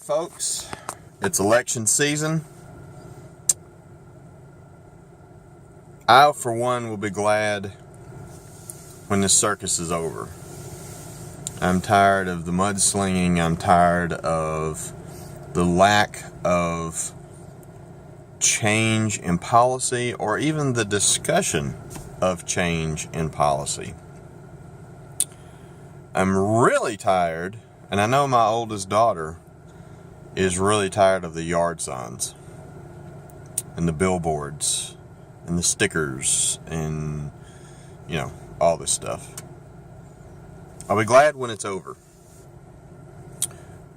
Folks, it's election season. I, for one, will be glad when this circus is over. I'm tired of the mudslinging. I'm tired of the lack of change in policy or even the discussion of change in policy. I'm really tired, and I know my oldest daughter is really tired of the yard signs and the billboards and the stickers and, all this stuff. I'll be glad when it's over.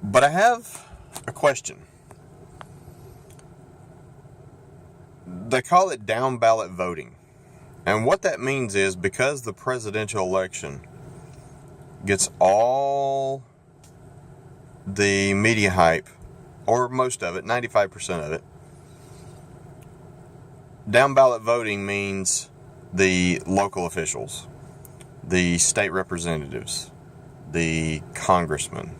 But I have a question. They call it down ballot voting. And what that means is because the presidential election gets all the media hype, or most of it, 95% of it, down ballot voting means the local officials, the state representatives, the congressmen,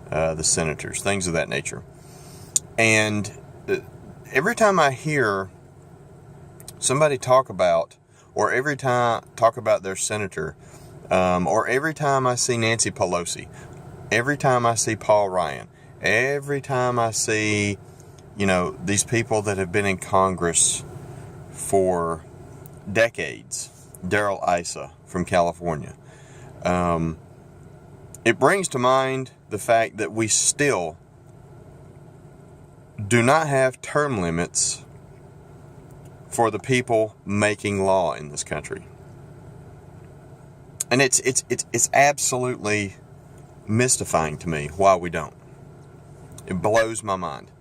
the senators, things of that nature. And every time I hear somebody talk about their senator, or every time I see Nancy Pelosi, every time I see Paul Ryan, every time I see, these people that have been in Congress for decades, Darrell Issa from California, it brings to mind the fact that we still do not have term limits for the people making law in this country. And it's absolutely mystifying to me why we don't. It blows my mind.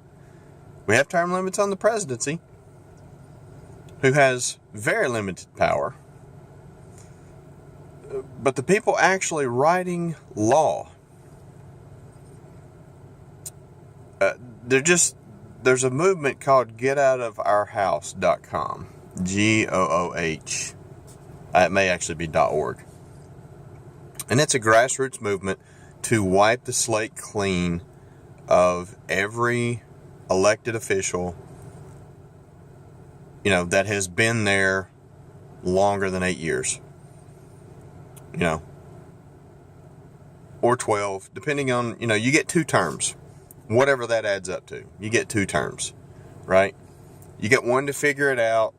We have term limits on the presidency, who has very limited power. But the people actually writing law, there's a movement called GetOutOfOurHouse.com. GOOH. It may actually be .org. And it's a grassroots movement to wipe the slate clean of every elected official, that has been there longer than 8 years. Or 12, depending on, you get 2 terms. Whatever that adds up to. You get 2 terms, right? You get one to figure it out,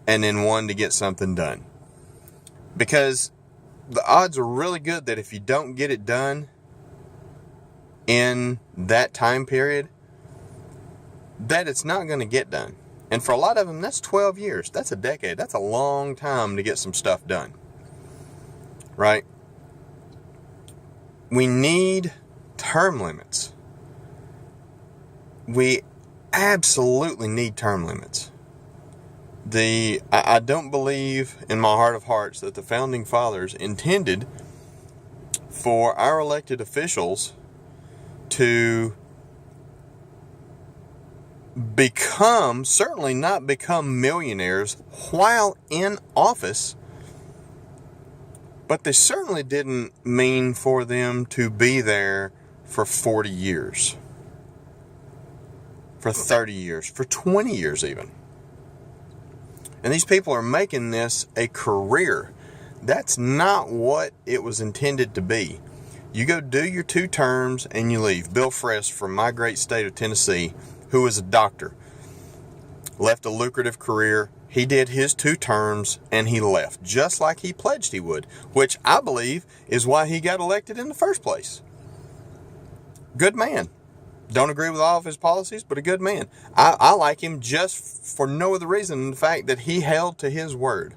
and then one to get something done. Because the odds are really good that if you don't get it done in that time period, that it's not going to get done. And for a lot of them, that's 12 years. That's a decade. That's a long time to get some stuff done. Right? We need term limits. We absolutely need term limits. I don't believe in my heart of hearts that the founding fathers intended for our elected officials to certainly not become millionaires while in office, but they certainly didn't mean for them to be there for 40 years, for 30 years, for 20 years even. And these people are making this a career. That's not what it was intended to be. You go do your 2 terms and you leave. Bill Frist from my great state of Tennessee, who was a doctor, left a lucrative career. He did his 2 terms and he left, just like he pledged he would, which I believe is why he got elected in the first place. Good man. Don't agree with all of his policies, but a good man. I like him just for no other reason than the fact that he held to his word.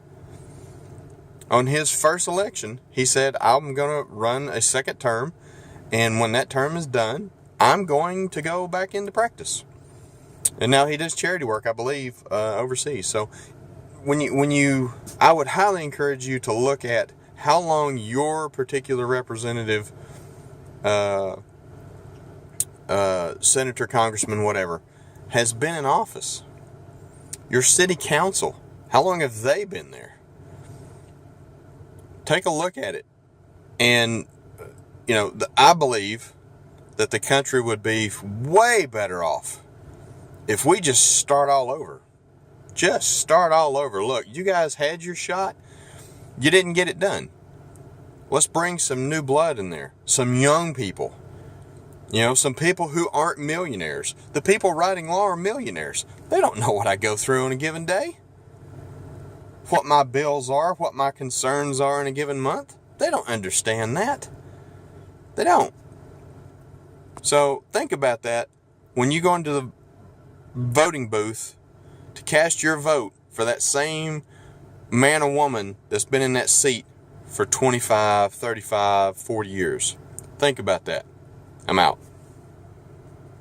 On his first election, he said, I'm going to run a second term, and when that term is done, I'm going to go back into practice. And now he does charity work, I believe, overseas. So I would highly encourage you to look at how long your particular representative, senator, congressman, whatever, has been in office. Your city council, how long have they been there? Take a look at it. And, I believe that the country would be way better off if we just start all over. Just start all over. Look, you guys had your shot. You didn't get it done. Let's bring some new blood in there. Some young people. You know, some people who aren't millionaires. The people writing law are millionaires. They don't know what I go through on a given day. What my bills are, what my concerns are in a given month. They don't understand that. They don't. So think about that when you go into the voting booth to cast your vote for that same man or woman that's been in that seat for 25, 35, 40 years. Think about that. I'm out.